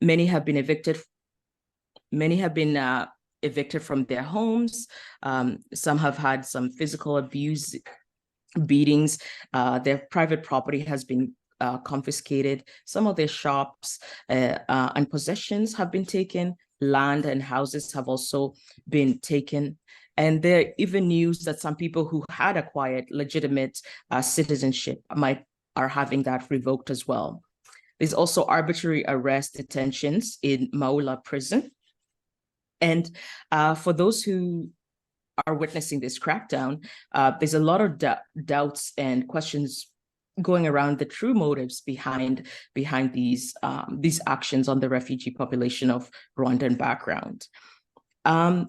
Many have been evicted. Many have been evicted from their homes. Some have had some physical abuse, beatings. Their private property has been confiscated. Some of their shops and possessions have been taken. Land and houses have also been taken. And there are even news that some people who had acquired legitimate citizenship are having that revoked as well. There's also arbitrary arrest detentions in Maulo prison. And for those who are witnessing this crackdown, there's a lot of doubts and questions going around the true motives behind these actions on the refugee population of Rwandan background.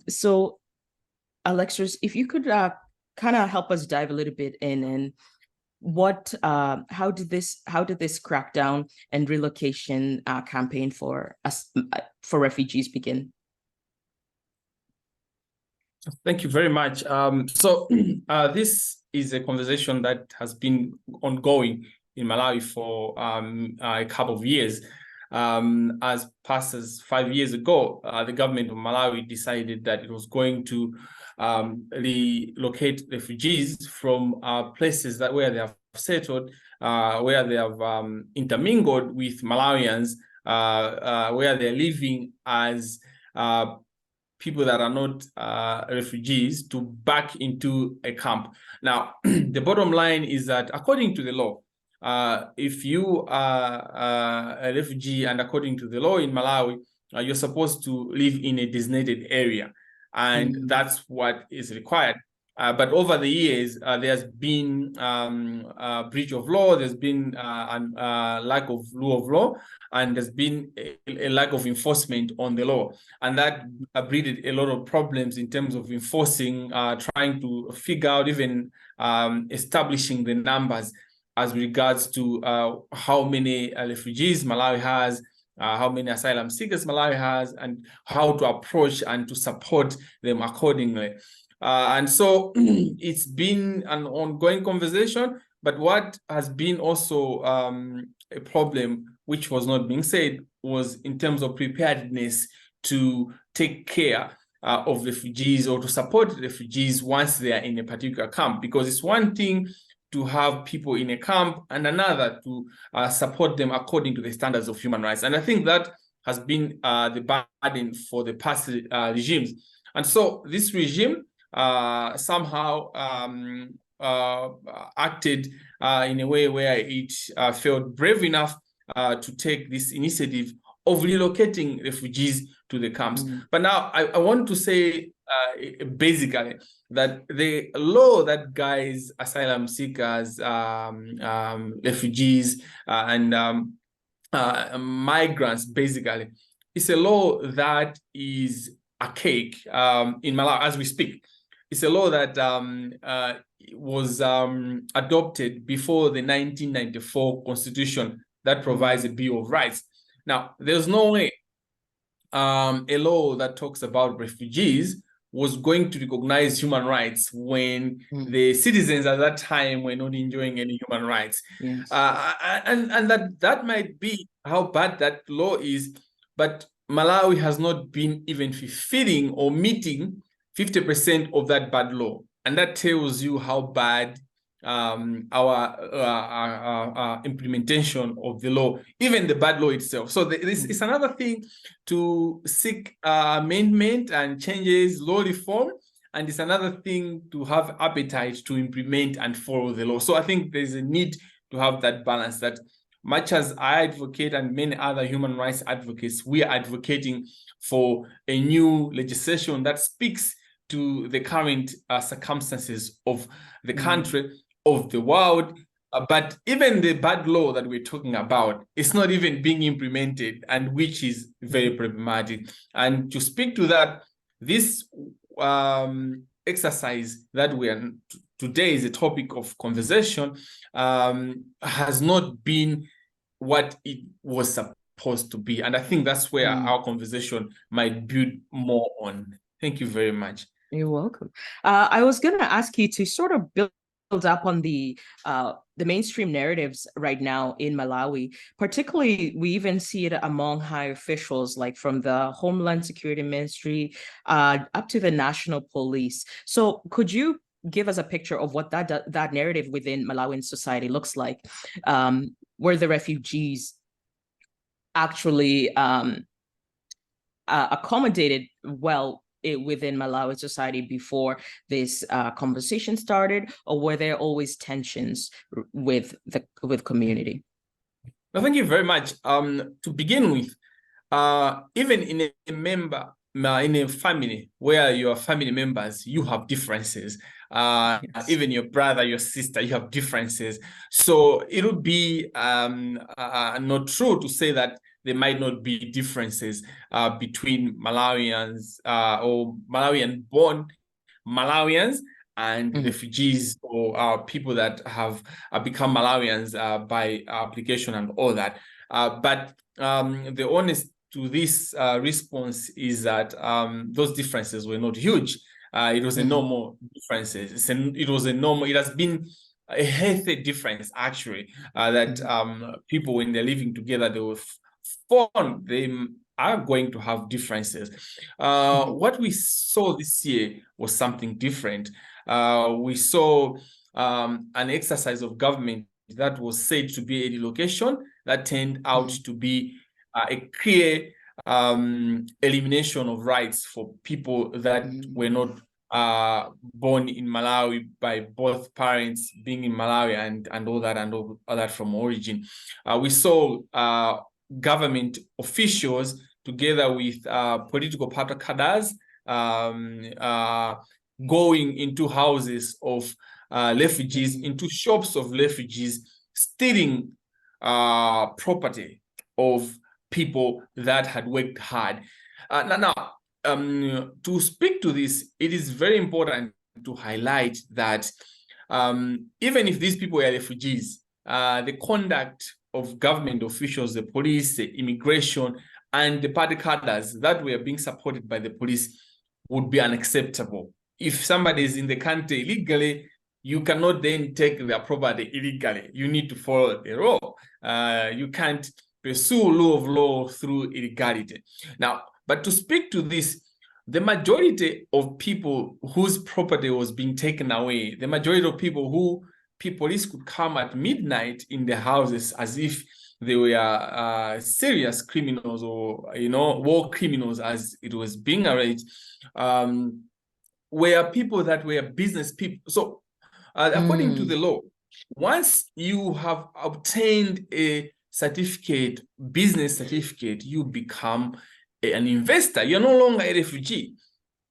So, Alexis, if you could kind of help us dive a little bit in and how did this crackdown and relocation campaign for refugees begin? Thank you very much. This is a conversation that has been ongoing in Malawi for a couple of years. As past as 5 years ago, the government of Malawi decided that it was going to relocate refugees from places where they have settled, where they have intermingled with Malawians, where they're living as people that are not refugees, to back into a camp. Now, the bottom line is that according to the law, if you are a refugee, and according to the law in Malawi, you're supposed to live in a designated area, and that's what is required. But over the years, there's been a breach of law, there's been a lack of rule of law, and there's been a lack of enforcement on the law. And that breeded a lot of problems in terms of enforcing, trying to figure out, even establishing the numbers as regards to how many refugees Malawi has, how many asylum seekers Malawi has, and how to approach and to support them accordingly. And so it's been an ongoing conversation, but what has been also a problem, which was not being said, was in terms of preparedness to take care of refugees, or to support refugees once they are in a particular camp. Because it's one thing to have people in a camp, and another to support them according to the standards of human rights. And I think that has been the burden for the past regimes. And so this regime somehow acted in a way where it felt brave enough to take this initiative of relocating refugees to the camps. But now I want to say basically that the law that guides asylum seekers, refugees, and migrants, basically, is a law that is archaic in Malawi as we speak. It's a law that was adopted before the 1994 constitution that provides a Bill of Rights. Now, there's no way a law that talks about refugees was going to recognize human rights when the citizens at that time were not enjoying any human rights. Yes. And that might be how bad that law is, but Malawi has not been even fulfilling or meeting 50% of that bad law. And that tells you how bad our implementation of the law, even the bad law itself. So this is another thing to seek amendment and changes, law reform, and it's another thing to have appetite to implement and follow the law. So I think there's a need to have that balance, that much as I advocate and many other human rights advocates, we are advocating for a new legislation that speaks to the current circumstances of the country, of the world. But even the bad law that we're talking about is not even being implemented, and which is very problematic. And to speak to that, this exercise that we are today is a topic of conversation, has not been what it was supposed to be. And I think that's where our conversation might build more on. Thank you very much. You're welcome. I was going to ask you to sort of build up on the mainstream narratives right now in Malawi. Particularly, we even see it among high officials, like from the Homeland Security Ministry up to the National Police. So could you give us a picture of what that narrative within Malawian society looks like? Were the refugees actually accommodated well within Malawi society before this conversation started, or were there always tensions with community? Well, thank you very much. To begin with, even in a family where your family members, you have differences. Yes. Even your brother, your sister, you have differences. So it would be not true to say that there might not be differences between Malawians or Malawian-born Malawians and refugees or people that have become Malawians by application and all that. But the honest to this response is that those differences were not huge. It was a normal differences. It has been a healthy difference, actually, that people, when they're living together, they will form, they are going to have differences. What we saw this year was something different. We saw an exercise of government that was said to be a relocation that turned out to be a clear elimination of rights for people that were not born in Malawi by both parents being in Malawi and all that from origin. We saw government officials together with political party cadres going into houses of refugees, into shops of refugees, stealing property of people that had worked hard. To speak to this, it is very important to highlight that even if these people are refugees, the conduct of government officials, the police, the immigration, and the party cadres that were being supported by the police would be unacceptable. If somebody is in the country illegally, you cannot then take their property illegally. You need to follow the law. You can't pursue rule of law through illegality. Now, but to speak to this, the majority of people whose property was being taken away, the majority of people who police could come at midnight in their houses as if they were serious criminals or, war criminals, as it was being arranged, were people that were business people. So according to the law, once you have obtained a certificate, business certificate, you become an investor. You're no longer a refugee.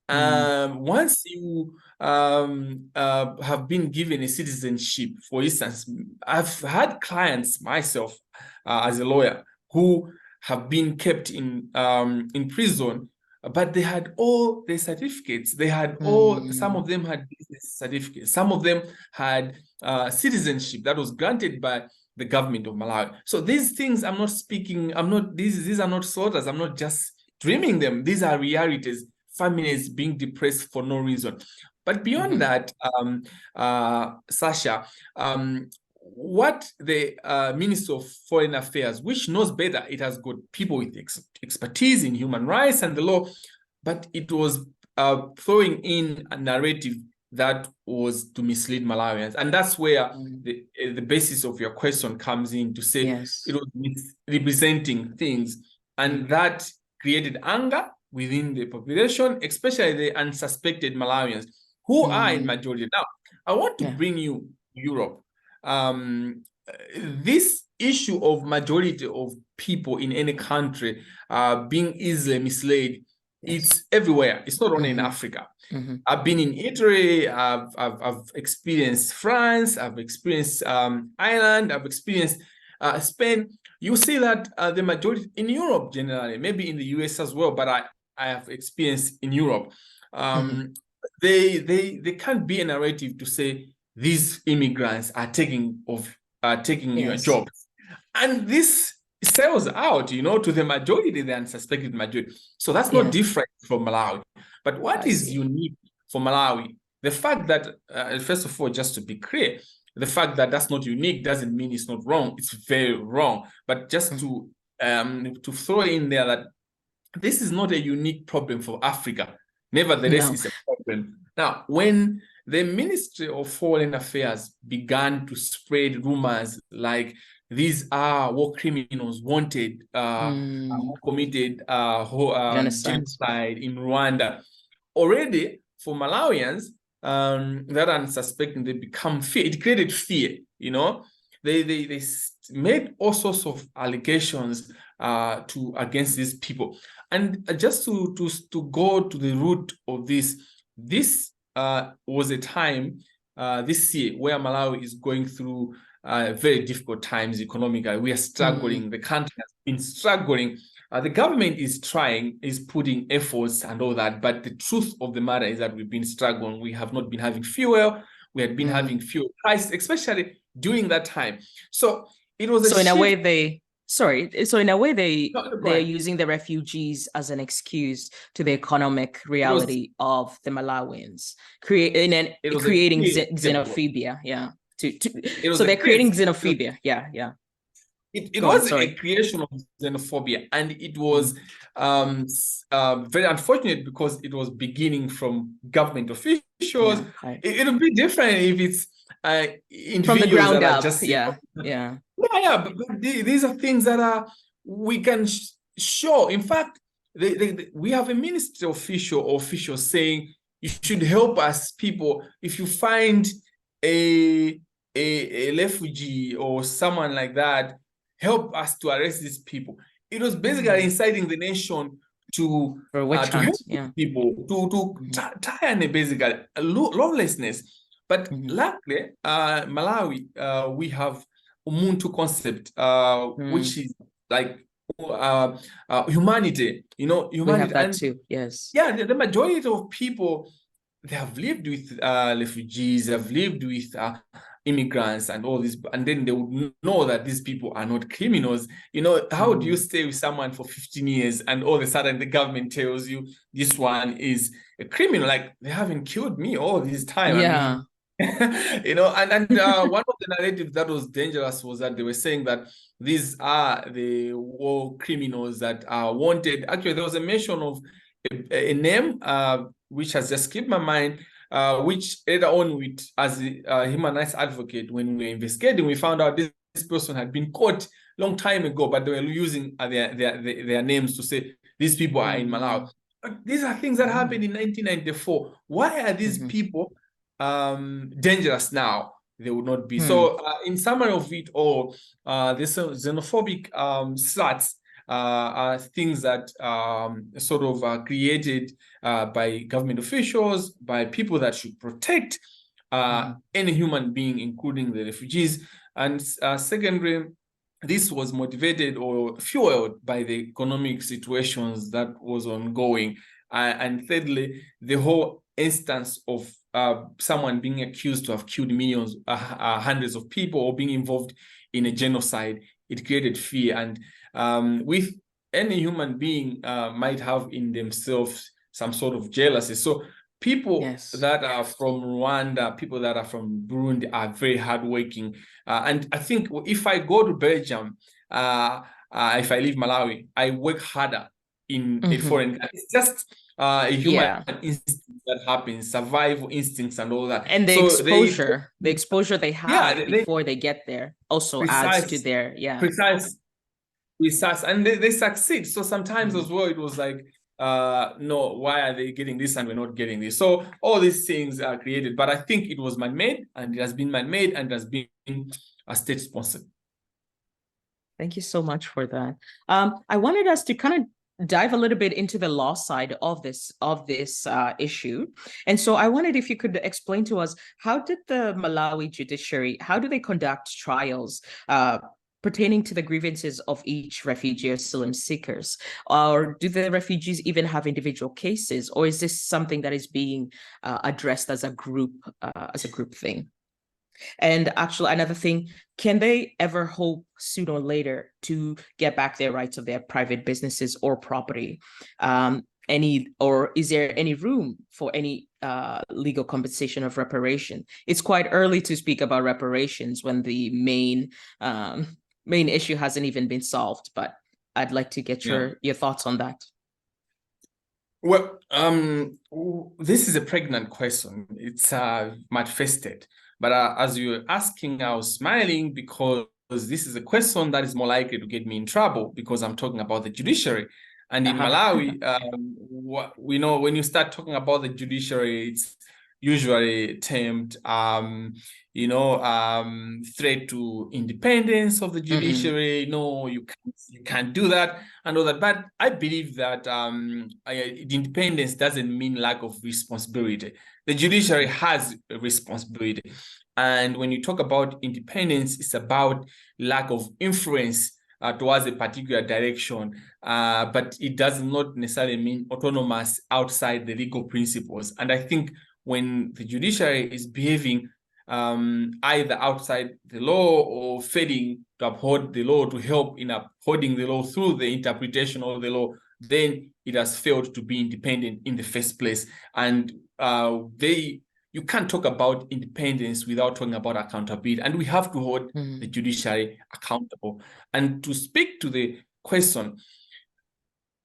Once you have been given a citizenship, for instance, I've had clients myself as a lawyer who have been kept in prison, but they had all their certificates. They had some of them had business certificates. Some of them had citizenship that was granted by the government of Malawi. So these things these are not slaughters. I'm not just dreaming them. These are realities. Families being depressed for no reason. But beyond that, Sasha, what the Minister of Foreign Affairs, which knows better, it has got people with expertise in human rights and the law, but it was throwing in a narrative that was to mislead Malawians. And that's where the basis of your question comes in, to say it was misrepresenting things. And that created anger within the population, especially the unsuspected Malawians, who are in majority. Now, I want to bring you Europe. This issue of majority of people in any country being easily misled, it's everywhere. It's not only in Africa. I've been in Italy, I've experienced France, I've experienced Ireland, I've experienced Spain. You see that the majority in Europe generally, maybe in the US as well, but I have experienced in Europe, they can't be a narrative to say these immigrants are taking your jobs, and this sells out, to the majority, the unsuspected majority. So that's not different from Malawi. But what is unique for Malawi the fact that, first of all, just to be clear, the fact that that's not unique doesn't mean it's not wrong. It's very wrong. But just to throw in there that this is not a unique problem for Africa. Nevertheless, it's a problem. Now, when the Ministry of Foreign Affairs began to spread rumors like these are war criminals wanted, who committed genocide in Rwanda, already for Malawians that are unsuspecting, they become fear. It created fear, you know. They made all sorts of allegations against these people. And just to go to the root of this was a time this year where Malawi is going through very difficult times economically. We are struggling. The country has been struggling. The government is putting efforts and all that. But the truth of the matter is that we've been struggling. We have not been having fuel. We had been having fuel prices, especially during that time. So it was in a way they're using the refugees as an excuse to the economic reality of the Malawians, creating xenophobia. Yeah. So they're creating xenophobia. Yeah. It was a creation of xenophobia, and it was very unfortunate because it was beginning from government officials. It would be different if it's individuals from the ground that up. Are just But these are things that we can show. In fact, we have a ministry official saying you should help us, people. If you find a refugee or someone like that, help us to arrest these people. It was basically inciting the nation to help people, to tie basically lawlessness. But luckily, Malawi, we have Ubuntu concept, which is like humanity. You know, humanity. We have that too. Yes. Yeah, the majority of people, they have lived with refugees, they have lived with immigrants and all this, and then they would know that these people are not criminals. You know, how do you stay with someone for 15 years and all of a sudden the government tells you this one is a criminal? Like, they haven't killed me all this time. Yeah. I mean, you know, and one of the narratives that was dangerous was that they were saying that these are the war criminals that are wanted. Actually, there was a mention of a name which has just skipped my mind, which later on, as a human rights advocate, when we were investigating, we found out this person had been caught long time ago, but they were using their names to say these people are in Malawi. But these are things that happened in 1994. Why are these people dangerous now? They would not be. So in summary of it all, this xenophobic slats are things that sort of created by government officials, by people that should protect any human being, including the refugees. And secondly, this was motivated or fueled by the economic situations that was ongoing. And thirdly, the whole instance of someone being accused to have killed millions, hundreds of people, or being involved in a genocide, it created fear. And with any human being might have in themselves some sort of jealousy. So people that are from Rwanda, people that are from Burundi are very hardworking. And I think if I go to Belgium, if I leave Malawi, I work harder in a foreign country. It's just a human instinct that happens, survival instincts and all that. And the exposure they have before they get there also adds to their Precise, and they succeed. So sometimes as well, it was like, no, why are they getting this and we're not getting this? So all these things are created, but I think it was man-made, and it has been man-made, and it has been a state-sponsored. Thank you so much for that. I wanted us to kind of dive a little bit into the law side of this issue. And so I wondered if you could explain to us, how did the Malawi judiciary, how do they conduct trials pertaining to the grievances of each refugee or asylum seekers? Or do the refugees even have individual cases? Or is this something that is being addressed as a group thing? And actually, another thing, can they ever hope sooner or later to get back their rights of their private businesses or property? or is there any room for any legal compensation of reparation? It's quite early to speak about reparations when the main issue hasn't even been solved, but I'd like to get your thoughts on that. Well, this is a pregnant question. It's multifaceted. But as you were asking, I was smiling because this is a question that is more likely to get me in trouble because I'm talking about the judiciary. And in Malawi, we know when you start talking about the judiciary, it's usually termed, threat to independence of the judiciary. No, you can't do that and all that. But I believe that independence doesn't mean lack of responsibility. The judiciary has a responsibility. And when you talk about independence, it's about lack of influence towards a particular direction, but it does not necessarily mean autonomous outside the legal principles. And I think when the judiciary is behaving either outside the law or failing to uphold the law, to help in upholding the law through the interpretation of the law, then it has failed to be independent in the first place. And you can't talk about independence without talking about accountability. And we have to hold the judiciary accountable. And to speak to the question,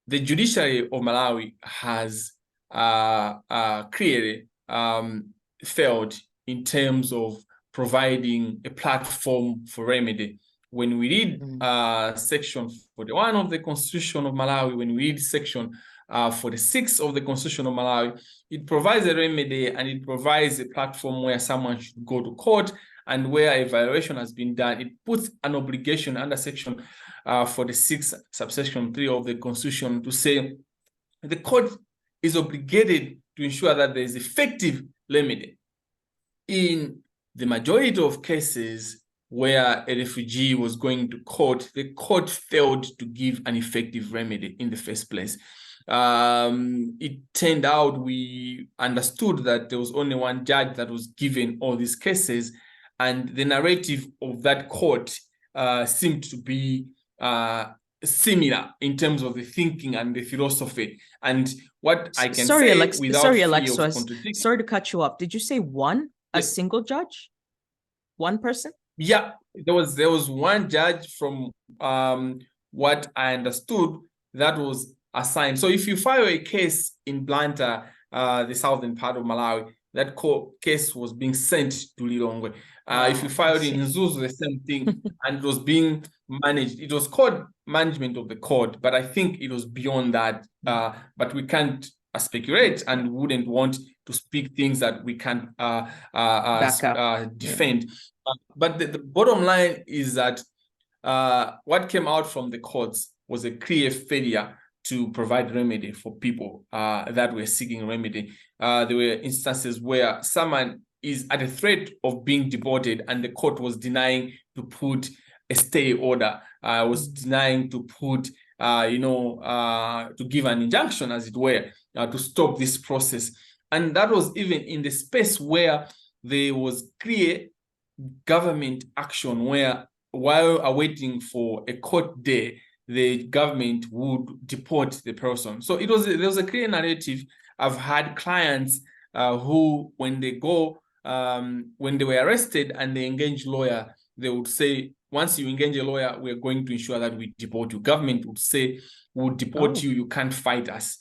the judiciary of Malawi has clearly failed in terms of providing a platform for remedy. When we read section 41 of the Constitution of Malawi, when we read section 46 of the Constitution of Malawi, it provides a remedy and it provides a platform where someone should go to court, and where a violation has been done, it puts an obligation under section 46, subsection 3 of the Constitution to say the court is obligated to ensure that there is effective remedy. In the majority of cases where a refugee was going to court, the court failed to give an effective remedy in the first place. It turned out we understood that there was only one judge that was given all these cases, and the narrative of that court seemed to be similar in terms of the thinking and the philosophy. And what I can say without fear of contradiction. Sorry to cut you off. Did you say one? A single judge? One person? Yeah, there was one judge from what I understood that was assigned. So if you file a case in Blanta, the southern part of Malawi, that case was being sent to Lilongwe. If you filed in Zuzu, the same thing, and it was being managed. It was called management of the court, but I think it was beyond that. But we can't speculate and wouldn't want to speak things that we can't defend. But the bottom line is that what came out from the courts was a clear failure to provide remedy for people that were seeking remedy. There were instances where someone is at a threat of being deported and the court was denying to put a stay order, was denying to put, to give an injunction, as it were, to stop this process. And that was even in the space where there was clear government action where, while awaiting for a court day, the government would deport the person. So there was a clear narrative. I've had clients who, when they were arrested and they engage lawyer, they would say, once you engage a lawyer, we're going to ensure that we deport you. Government would say, we'll deport you, you can't fight us.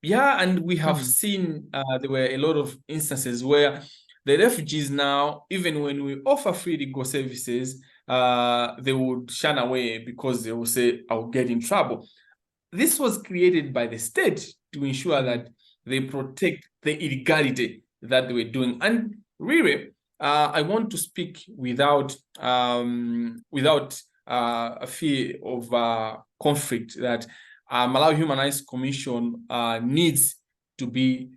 Yeah, and we have seen there were a lot of instances where the refugees now, even when we offer free legal services, they would shun away because they will say, I'll get in trouble. This was created by the state to ensure that they protect the illegality that they were doing. And really, I want to speak without a fear of conflict that Malawi Human Rights Commission needs to be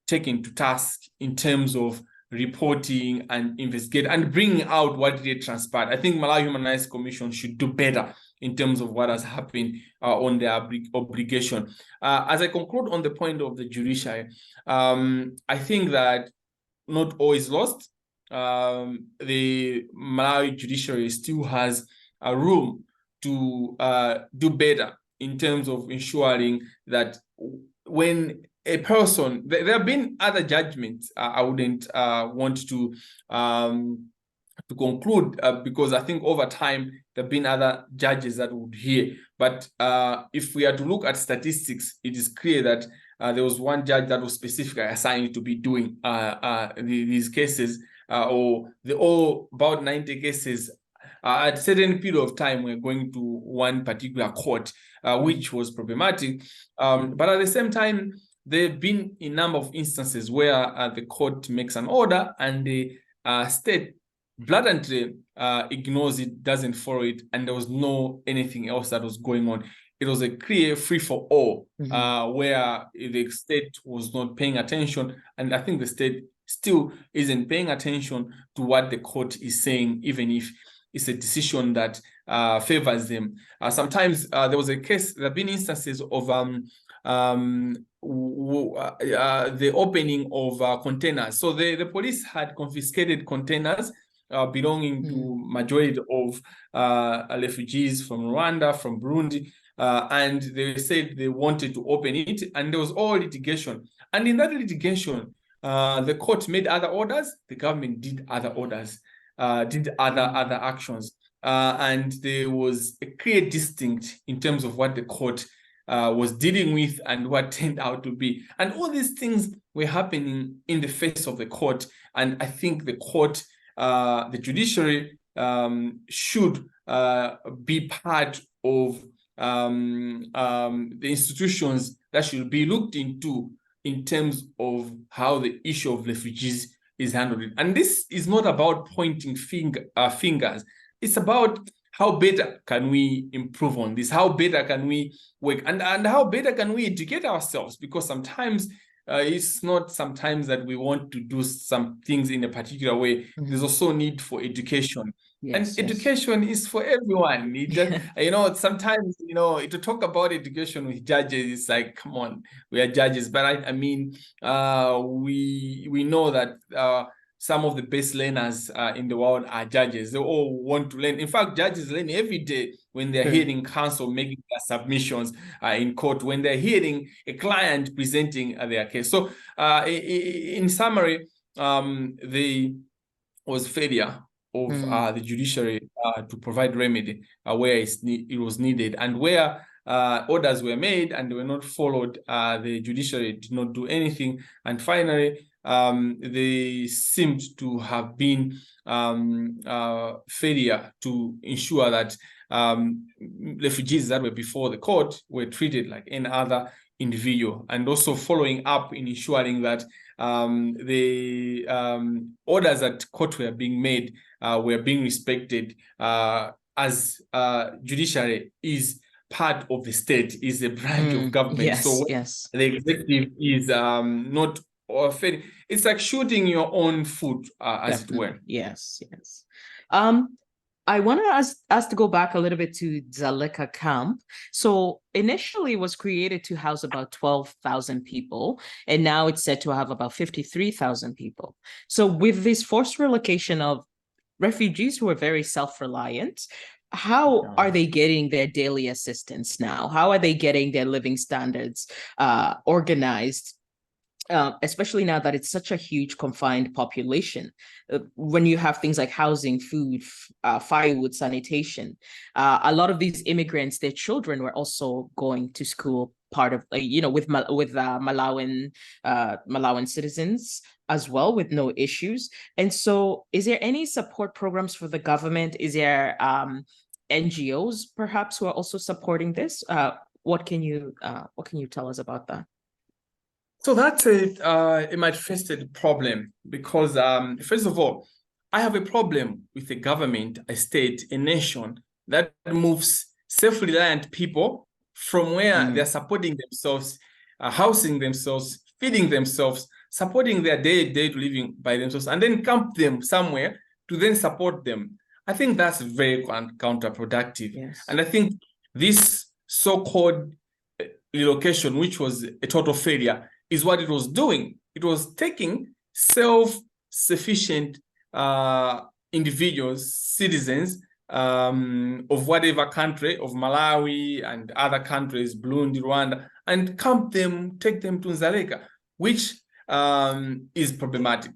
taken to task in terms of reporting and investigate and bringing out what really transpired. I think Malawi Human Rights Commission should do better in terms of what has happened on their obligation. As I conclude on the point of the judiciary, I think that not all is lost. The Malawi judiciary still has a room to do better in terms of ensuring that when a person, there have been other judgments. I wouldn't want to conclude because I think over time there have been other judges that would hear. But if we are to look at statistics, it is clear that there was one judge that was specifically assigned to be doing these cases, or about 90 cases at a certain period of time. We're going to one particular court, which was problematic. But at the same time, there have been a number of instances where the court makes an order and the state blatantly ignores it, doesn't follow it, and there was no anything else that was going on. It was a clear free-for-all where the state was not paying attention, and I think the state still isn't paying attention to what the court is saying, even if it's a decision that favors them. Sometimes there was a case, there have been instances of the opening of containers. So the police had confiscated containers belonging to majority of refugees from Rwanda, from Burundi, and they said they wanted to open it, and there was all litigation. And in that litigation, the court made other orders, the government did other orders, did other actions, and there was a clear distinct in terms of what the court was dealing with and what turned out to be. And all these things were happening in the face of the court, and I think the court, the judiciary, should be part of the institutions that should be looked into in terms of how the issue of refugees is handled. And this is not about pointing fingers. It's about how better can we improve on this? How better can we work? And how better can we educate ourselves? Because sometimes it's not sometimes that we want to do some things in a particular way. There's also need for education. Yes, and education is for everyone. It just, sometimes, to talk about education with judges, it's like, come on, we are judges. But I mean, we know that some of the best learners in the world are judges. They all want to learn. In fact, judges learn every day when they're hearing counsel making their submissions in court, when they're hearing a client presenting their case. So in summary, there was failure of the judiciary to provide remedy where it was needed, and where orders were made and they were not followed, the judiciary did not do anything. And finally, they seemed to have been failure to ensure that refugees that were before the court were treated like any other individual, and also following up in ensuring that the orders that court were being made were being respected, as judiciary is part of the state, is a branch of government. Yes, so the executive is not offending. It's like shooting your own foot, as it were. Yes. I want to ask us to go back a little bit to Dzaleka camp. So initially it was created to house about 12,000 people, and now it's said to have about 53,000 people. So with this forced relocation of refugees who are very self-reliant, how are they getting their daily assistance now? How are they getting their living standards organized? Especially now that it's such a huge confined population, when you have things like housing, food, firewood, sanitation. A lot of these immigrants, their children were also going to school, part of, with Malawian citizens as well, with no issues. And so is there any support programs for the government? Is there NGOs perhaps who are also supporting this? What can you tell us about that? So that's a manifested problem, because first of all, I have a problem with a government, a state, a nation that moves self-reliant people from where they're supporting themselves, housing themselves, feeding themselves, supporting their day-to-day living by themselves, and then camp them somewhere to then support them. I think that's very counterproductive. Yes. And I think this so-called relocation, which was a total failure, is what it was doing. It was taking self-sufficient individuals, citizens of whatever country, of Malawi and other countries, Burundi, Rwanda, and camp them, take them to Dzaleka, which is problematic.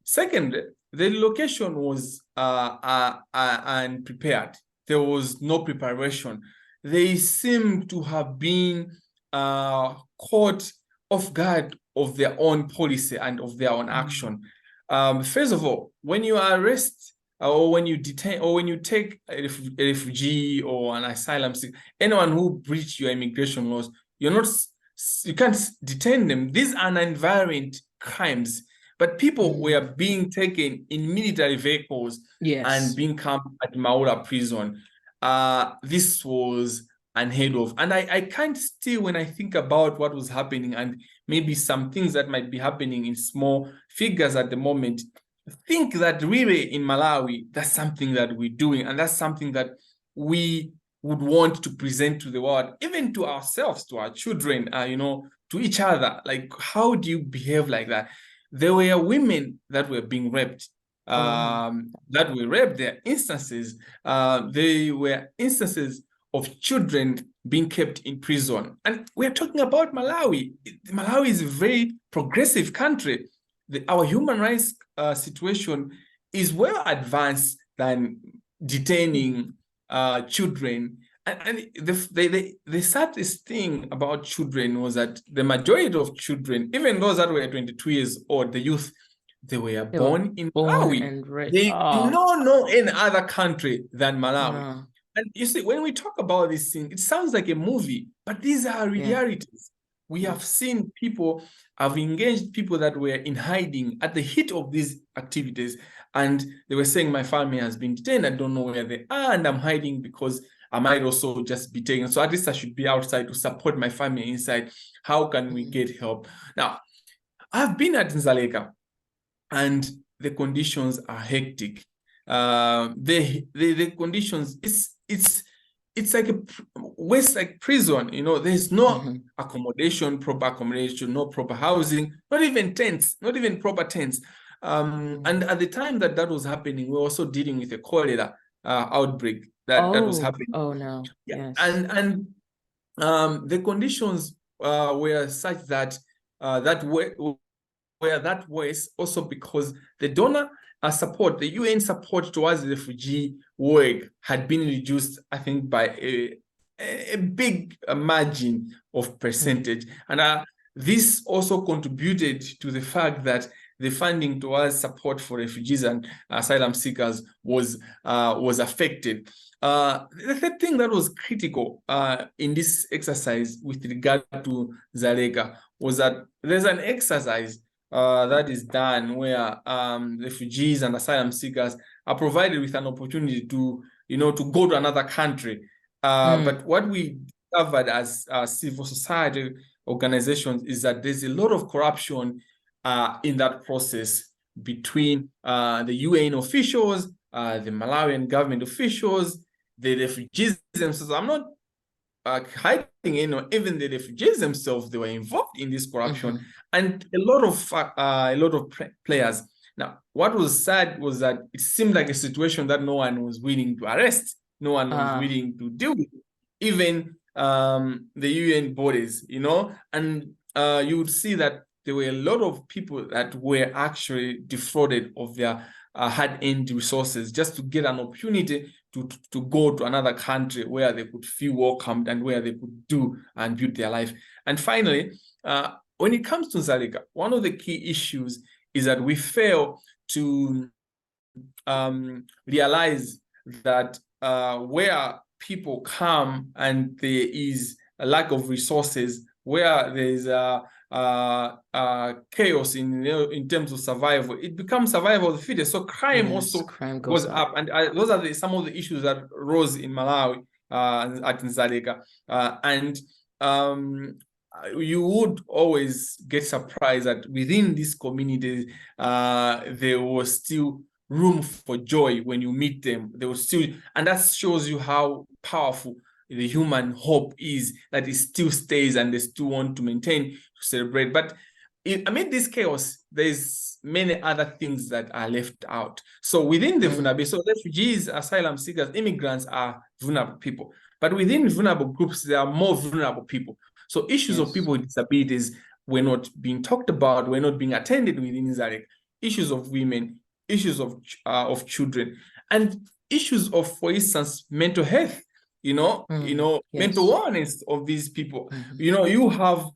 Second, the relocation was unprepared. There was no preparation. They seem to have been caught off guard of their own policy and of their own action. First of all, when you arrest or when you detain or when you take a refugee or an asylum seeker, anyone who breached your immigration laws, you can't detain them. These are non-violent crimes. But people were being taken in military vehicles and being camped at Maulo prison. This was unheard of. And I can't still, when I think about what was happening and maybe some things that might be happening in small figures at the moment, think that really in Malawi, that's something that we're doing. And that's something that we would want to present to the world, even to ourselves, to our children, to each other. Like, how do you behave like that? There were women that were being raped, that were raped. There are instances. There were instances of children being kept in prison. And we're talking about Malawi. Malawi is a very progressive country. Our human rights situation is well advanced than detaining children. And the saddest thing about children was that the majority of children, even those that were 22 years old, the youth, they were born in Malawi. And they do not know any other country than Malawi. And you see, when we talk about this thing, it sounds like a movie, but these are realities. We have seen people, have engaged people that were in hiding at the heat of these activities. And they were saying, my family has been detained. I don't know where they are. And I'm hiding because I might also just be taken. So at least I should be outside to support my family inside. How can we get help? Now, I've been at Dzaleka and the conditions are hectic. The conditions, it's like a waste, like prison, there's no accommodation, proper accommodation, no proper housing, not even tents, not even proper tents. And at the time that was happening, we were also dealing with a cholera outbreak that was happening. Oh no. Yeah. Yes. And the conditions were such that that was also because the donor support, the UN support towards the refugee work had been reduced, I think, by a big margin of percentage. And this also contributed to the fact that the funding towards support for refugees and asylum seekers was affected. The third thing that was critical in this exercise with regard to Dzaleka was that there's an exercise that is done where refugees and asylum seekers are provided with an opportunity to go to another country. But what we discovered as civil society organizations is that there's a lot of corruption in that process between the UN officials, the Malawian government officials, the refugees themselves. I'm not hiding, even the refugees themselves, they were involved in this corruption, and a lot of players. Now, what was sad was that it seemed like a situation that no one was willing to arrest, no one was willing to deal with, even the UN bodies, and you would see that there were a lot of people that were actually defrauded of their hard-earned resources just to get an opportunity to go to another country where they could feel welcomed and where they could do and build their life. And finally, when it comes to Dzaleka, one of the key issues is that we fail to realize that where people come and there is a lack of resources, where there's chaos in terms of survival, it becomes survival of the fittest. So crime goes up. And those are some of the issues that rose in Malawi at Dzaleka. And you would always get surprised that within this community, there was still room for joy when you meet them. There was still, and that shows you how powerful the human hope is, that it still stays and they still want to maintain, to celebrate. But amid this chaos, there's many other things that are left out. So within the vulnerable, so refugees, asylum seekers, immigrants are vulnerable people. But within vulnerable groups, there are more vulnerable people. So issues of people with disabilities were not being talked about, were not being attended within Dzaleka. Issues of women, issues of children, and issues of, for instance, mental health. Mental wellness of these people. You have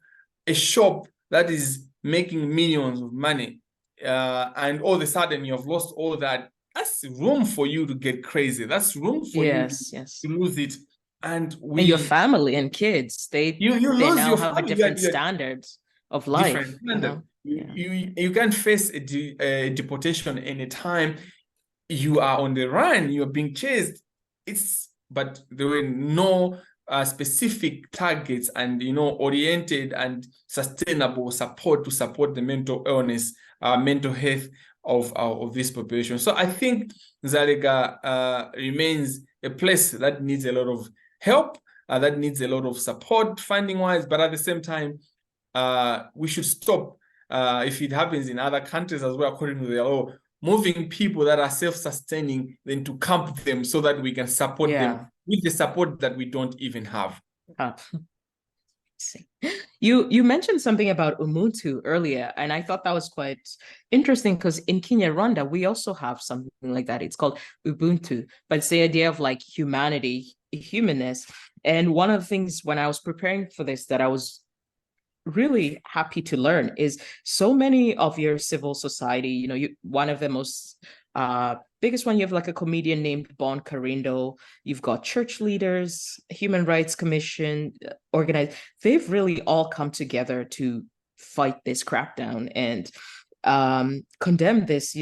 a shop that is making millions of money, and all of a sudden you have lost all that. That's room for you to get crazy. That's room for you to lose it. And your family and kids, they lose now your have family. a different standard of life. Different standard. You can't face a deportation anytime you are on the run, you are being chased. But there were no specific targets and oriented and sustainable support to support the mental illness, mental health of this population. So I think Dzaleka remains a place that needs a lot of help, that needs a lot of support funding wise, but at the same time, we should stop if it happens in other countries as well, according to the law, moving people that are self-sustaining, then to camp them so that we can support them with the support that we don't even have. You mentioned something about Ubuntu earlier, and I thought that was quite interesting because in Kenya, Rwanda, we also have something like that. It's called Ubuntu, but it's the idea of like humanity, humanness. And one of the things when I was preparing for this that I was really happy to learn is so many of your civil society, one of the most biggest one, you have like a comedian named Bon Carindo, you've got church leaders, Human Rights Commission, organized, they've really all come together to fight this crackdown and condemn this,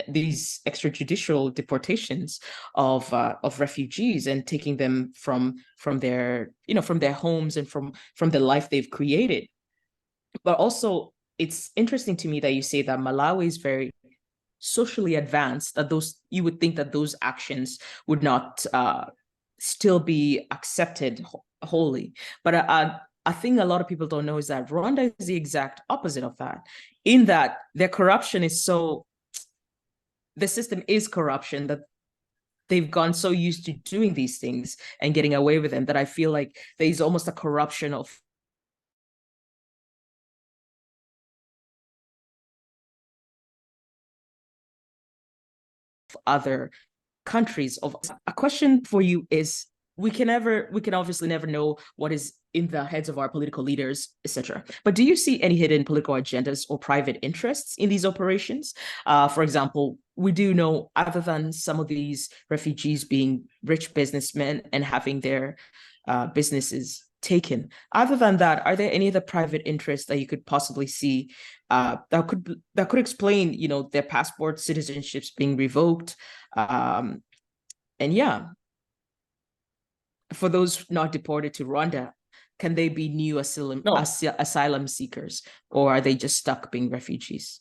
these extrajudicial deportations of refugees and taking them from their homes and from the life they've created. But also, it's interesting to me that you say that Malawi is very socially advanced, that you would think that those actions would not still be accepted wholly. But a thing a lot of people don't know is that Rwanda is the exact opposite of that, in that their corruption is the system is corruption, that they've gone so used to doing these things and getting away with them that I feel like there's almost a corruption of other countries. A question for you is, we can obviously never know what is in the heads of our political leaders, etc. But do you see any hidden political agendas or private interests in these operations? For example, we do know, other than some of these refugees being rich businessmen and having their businesses taken, other than that, are there any other private interests that you could possibly see that could explain, their passport citizenships being revoked? And for those not deported to Rwanda, can they be new asylum seekers, or are they just stuck being refugees?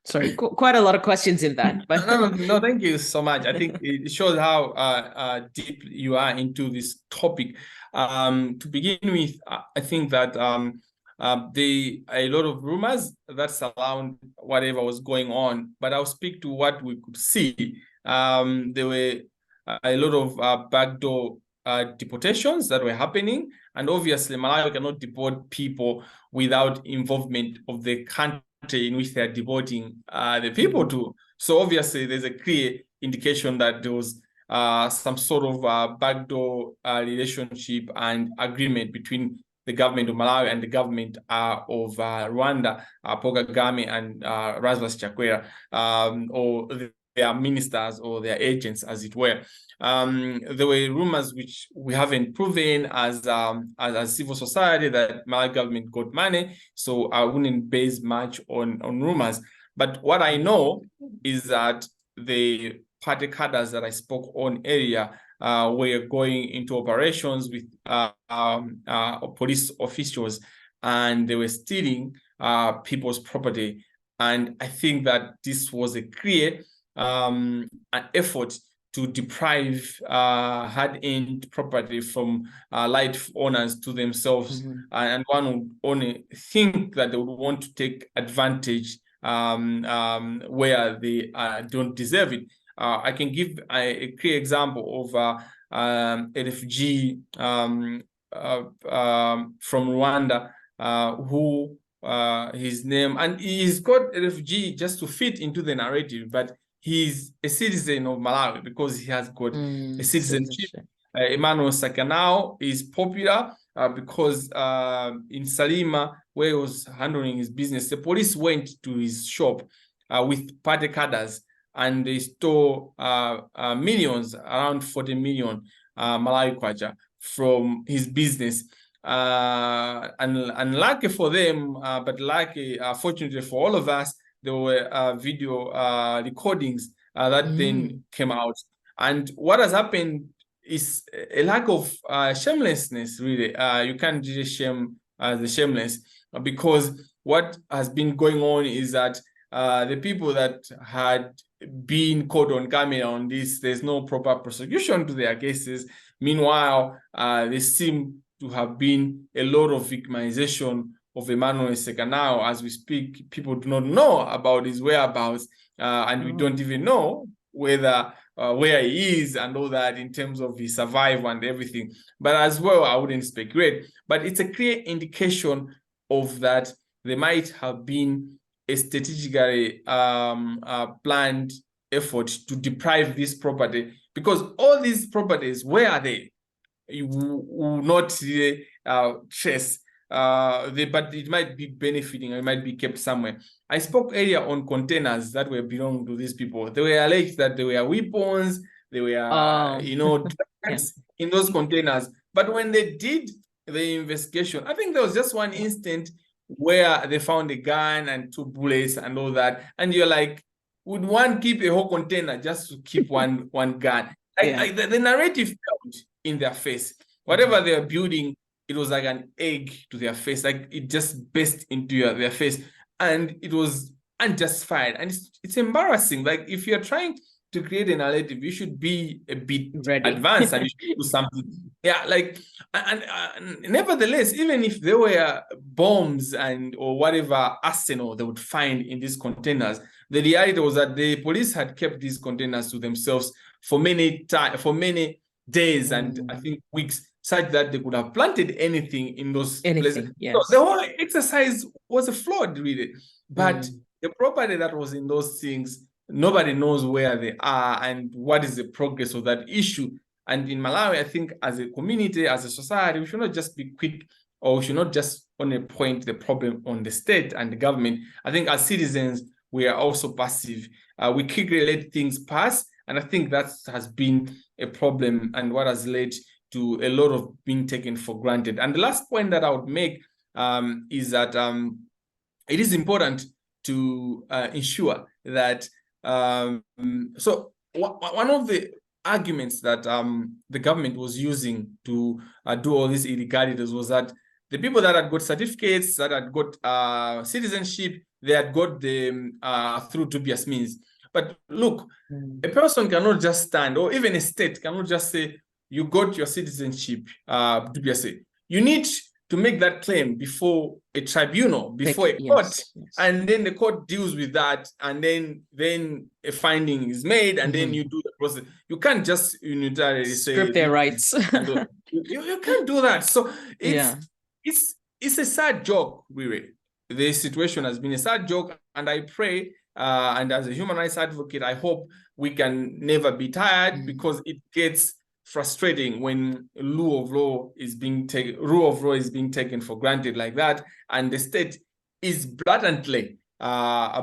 Sorry, quite a lot of questions in that. But no, thank you so much. I think it shows how deep you are into this topic. To begin with, I think that there are a lot of rumors that surround whatever was going on, but I'll speak to what we could see. There were a lot of backdoor deportations that were happening, and obviously Malawi cannot deport people without involvement of the country in which they are deporting the people to. So obviously there's a clear indication that there was some sort of backdoor relationship and agreement between the government of Malawi and the government of Rwanda, Paul Kagame and Lazarus Chakwera, or their ministers or their agents, as it were. There were rumors which we haven't proven as civil society that Malawi government got money, so I wouldn't base much on rumors. But what I know is that the party cadres that I spoke on earlier were going into operations with police officials, and they were stealing people's property. And I think that this was a clear an effort to deprive hard-earned property from life owners to themselves. And one would only think that they would want to take advantage where they don't deserve it. I can give a clear example of a refugee from Rwanda, who his name, and he's got a refugee just to fit into the narrative, but he's a citizen of Malawi because he has got a citizenship. Emmanuel Sakanao is popular because in Salima, where he was handling his business, the police went to his shop with party cadres, and they stole millions, around 40 million Malawi kwacha from his business. And lucky for them, but lucky, fortunately for all of us, there were video recordings that then came out. And what has happened is a lack of shamelessness, really. You can't really shame the shameless, because what has been going on is that the people that had been caught on camera on this, there's no proper prosecution to their cases. Meanwhile, there seem to have been a lot of victimization of Emmanuel Sekanao. As we speak, people do not know about his whereabouts, and we don't even know whether where he is and all that in terms of his survival and everything. But as well, I wouldn't speculate. But it's a clear indication of that there might have been a strategically planned effort to deprive this property, because all these properties, where are they? You will not really trace, but it might be benefiting, or it might be kept somewhere. I spoke earlier on containers that were belonging to these people. They were alleged that they were weapons, they were, drugs in those containers. But when they did the investigation, I think there was just one instant where they found a gun and 2 bullets and all that. And you're like, would one keep a whole container just to keep one gun? The narrative felt in their face. Whatever they're building, it was like an egg to their face. Like it just burst into their face. And it was unjustified. And it's embarrassing. Like if you're trying to create a narrative, you should be a bit advanced and you should do something. Yeah, like, and nevertheless, even if there were bombs or whatever arsenal they would find in these containers, the reality was that the police had kept these containers to themselves for many days and I think weeks, such that they could have planted anything in those places. Yes. So the whole exercise was a flawed, really. But the property that was in those things, nobody knows where they are and what is the progress of that issue. And in Malawi, I think as a community, as a society, we should not just be quick, or we should not just only point the problem on the state and the government. I think as citizens, we are also passive. We quickly let things pass. And I think that has been a problem and what has led to a lot of being taken for granted. And the last point that I would make is that it is important to ensure that so one of the arguments that the government was using to do all these illegalities was that the people that had got certificates, that had got citizenship, they had got them through dubious means. But look, a person cannot just stand, or even a state cannot just say, you got your citizenship dubiously. You need to make that claim before a tribunal, before a court, and then the court deals with that, and then a finding is made, and then you do the process. You can't just unilaterally say strip their rights. You can't do that. So it's a sad joke, really. The situation has been a sad joke, and I pray, and as a human rights advocate, I hope we can never be tired, because it gets frustrating when rule of law is being taken for granted like that, and the state is blatantly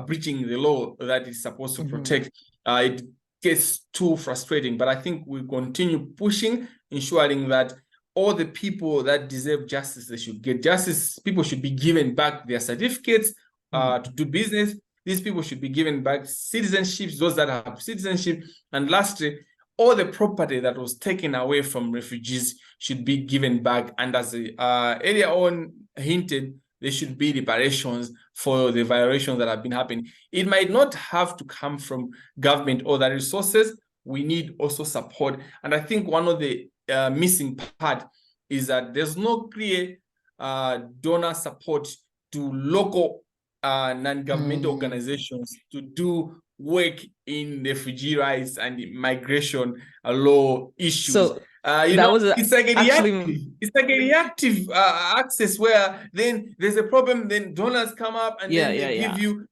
breaching the law that is supposed to protect. It gets too frustrating, but I think we continue pushing, ensuring that all the people that deserve justice, they should get justice. People should be given back their certificates to do business. These people should be given back citizenships, those that have citizenship. And lastly, all the property that was taken away from refugees should be given back. And as earlier on hinted, there should be reparations for the violations that have been happening. It might not have to come from government or the resources. We need also support. And I think one of the missing part is that there's no clear donor support to local non-governmental organizations to do work in refugee rights and migration law issues. So That was it's like a reactive. actually, It's like a reactive access where then there's a problem, then donors come up and then they give you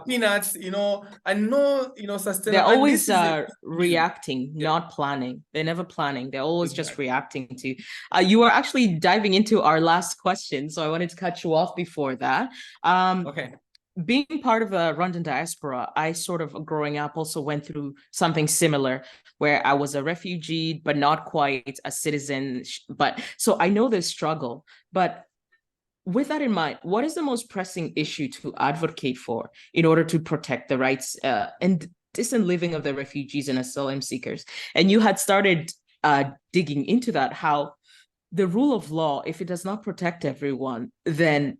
peanuts, and no, they're sustainable. And this always is the issue. reacting, Yeah, not planning. They're never planning. They're always just exactly. reacting to. You were actually diving into our last question, so I wanted to cut you off before that. Okay. Being part of the Rwandan diaspora, I sort of growing up also went through something similar where I was a refugee, but not quite a citizen. But so I know this struggle. But with that in mind, what is the most pressing issue to advocate for in order to protect the rights and decent living of the refugees and asylum seekers? And you had started digging into that, how the rule of law, if it does not protect everyone, then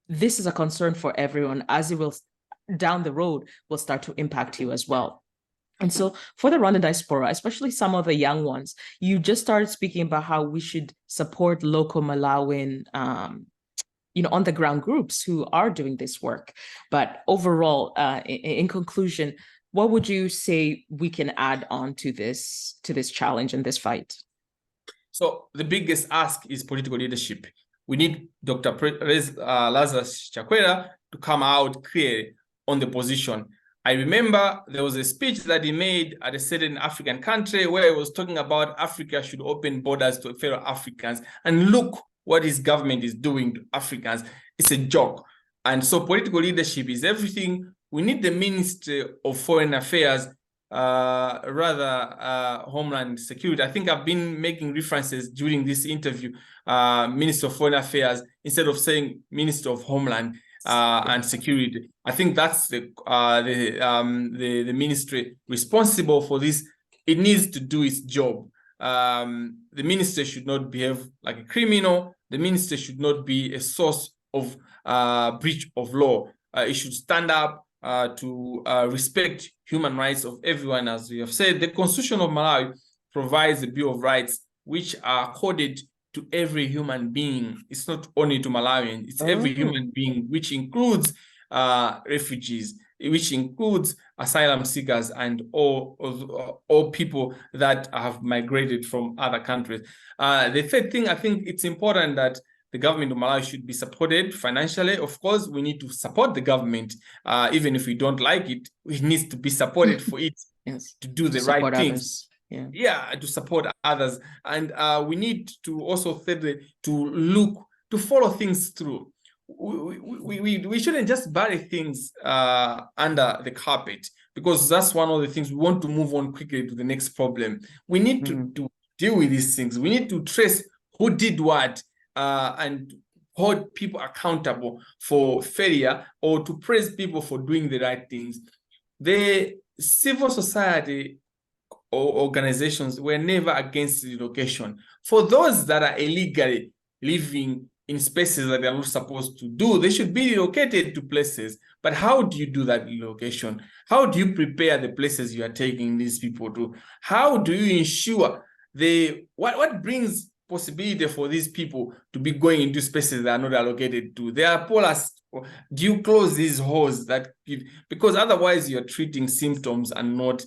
this is a concern for everyone, as it will down the road will start to impact you as well. And so for the Rwandan diaspora, especially some of the young ones, you just started speaking about how we should support local Malawian on the ground groups who are doing this work. But overall, in conclusion, what would you say we can add on to this challenge and this fight? So the biggest ask is political leadership. We need Dr. Lazarus Chakwera to come out clear on the position. I remember there was a speech that he made at a certain African country where he was talking about Africa should open borders to fellow Africans. And look what his government is doing to Africans. It's a joke. And so political leadership is everything. We need the Ministry of Foreign Affairs, Homeland Security. I think I've been making references during this interview, Minister of Foreign Affairs, instead of saying Minister of Homeland and Security. I think that's the ministry responsible for this. It needs to do its job. The minister should not behave like a criminal. The minister should not be a source of breach of law. It should stand up to respect human rights of everyone. As we have said, the Constitution of Malawi provides a Bill of Rights which are accorded to every human being. It's not only to Malawians, it's every human being, which includes refugees, which includes asylum seekers and all people that have migrated from other countries. The third thing, I think it's important that the government of Malawi should be supported financially. Of course, we need to support the government, even if we don't like it. It needs to be supported for it to do the right things. To support others. And we need to also to follow things through. We shouldn't just bury things under the carpet, because that's one of the things we want to move on quickly to the next problem. We need to deal with these things. We need to trace who did what, and hold people accountable for failure, or to praise people for doing the right things. The civil society or organizations were never against relocation. For those that are illegally living in spaces that they are not supposed to do, they should be relocated to places. But how do you do that relocation? How do you prepare the places you are taking these people to? How do you ensure what brings possibility for these people to be going into spaces that are not allocated to? There are policies. Do you close these holes that give, because otherwise you're treating symptoms and not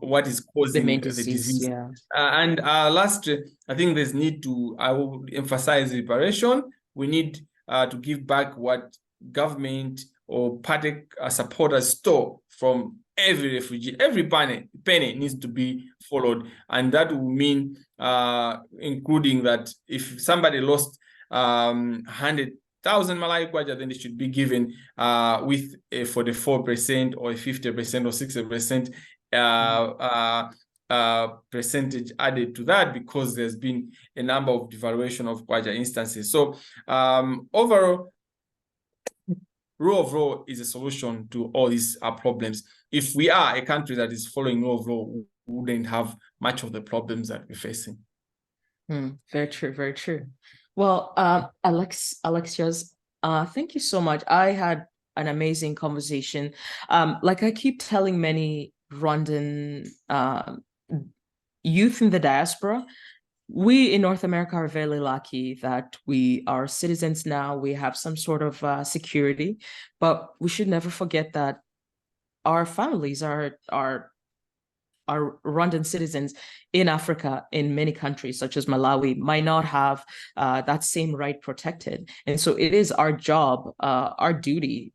what is causing the disease. And last, I think there's need to, I will emphasize reparation. We need to give back what government or party supporters stole from every refugee. Every penny needs to be followed, and that will mean including that if somebody lost 100,000 Malawi kwacha, then it should be given with a 44% or a 50% or 60% percentage added to that, because there's been a number of devaluation of kwacha instances. So overall, rule of law is a solution to all these problems. If we are a country that is following rule of law, we wouldn't have much of the problems that we're facing. Very true, very true. Well, Alexios, thank you so much. I had an amazing conversation. Like I keep telling many Rwandan youth in the diaspora, we in North America are very lucky that we are citizens now. We have some sort of security, but we should never forget that our families are our Rwandan citizens in Africa, in many countries, such as Malawi, might not have that same right protected. And so it is our job, our duty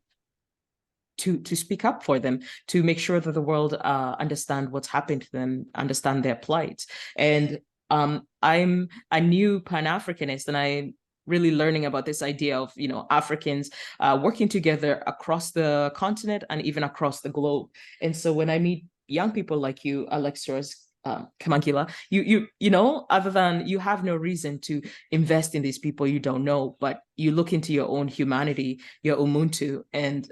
to speak up for them, to make sure that the world understand what's happened to them, understand their plight. And I'm a new Pan-Africanist, and I'm really learning about this idea of, Africans working together across the continent and even across the globe. And so when I meet young people like you, Alexios, Kamangila, other than you have no reason to invest in these people you don't know, but you look into your own humanity, your Ubuntu, and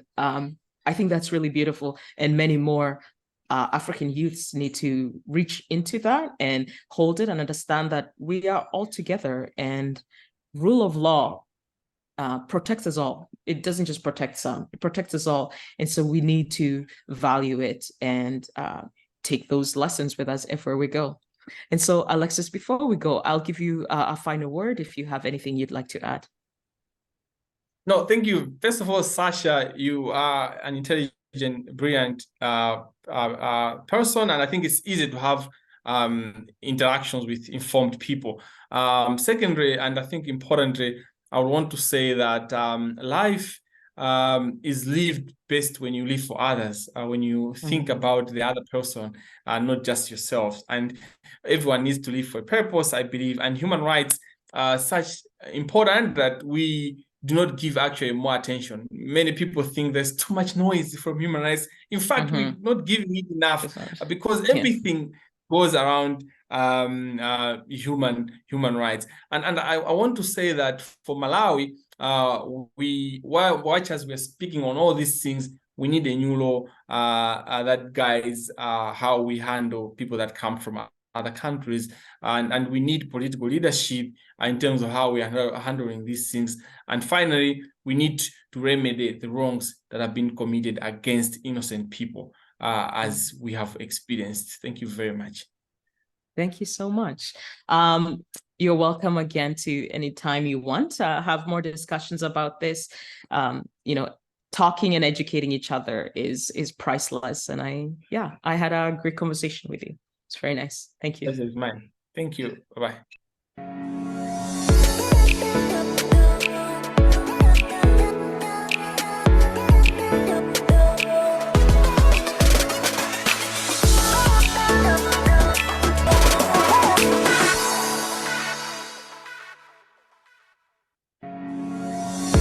I think that's really beautiful, and many more African youths need to reach into that and hold it and understand that we are all together, and rule of law protects us all. It doesn't just protect some, it protects us all. And so we need to value it and take those lessons with us everywhere we go. And so, Alexis, before we go, I'll give you a final word if you have anything you'd like to add. No, thank you. First of all, Sasha, you are an intelligent, brilliant person, and I think it's easy to have interactions with informed people. Secondly, and I think importantly, I would want to say that life is lived best when you live for others, when you think about the other person, not just yourself. And everyone needs to live for a purpose, I believe, and human rights are such important that we do not give actually more attention. Many people think there's too much noise from human rights. In fact, we're not giving it enough because everything goes around human rights. And I want to say that for Malawi, as we're speaking on all these things, we need a new law that guides how we handle people that come from other countries, and we need political leadership in terms of how we are handling these things. And finally, we need to remedy the wrongs that have been committed against innocent people, as we have experienced. Thank you very much. Thank you so much. You're welcome again to any time you want to have more discussions about this. Talking and educating each other is priceless. And I had a great conversation with you. It's very nice. Thank you. This is mine. Thank you. Bye-bye.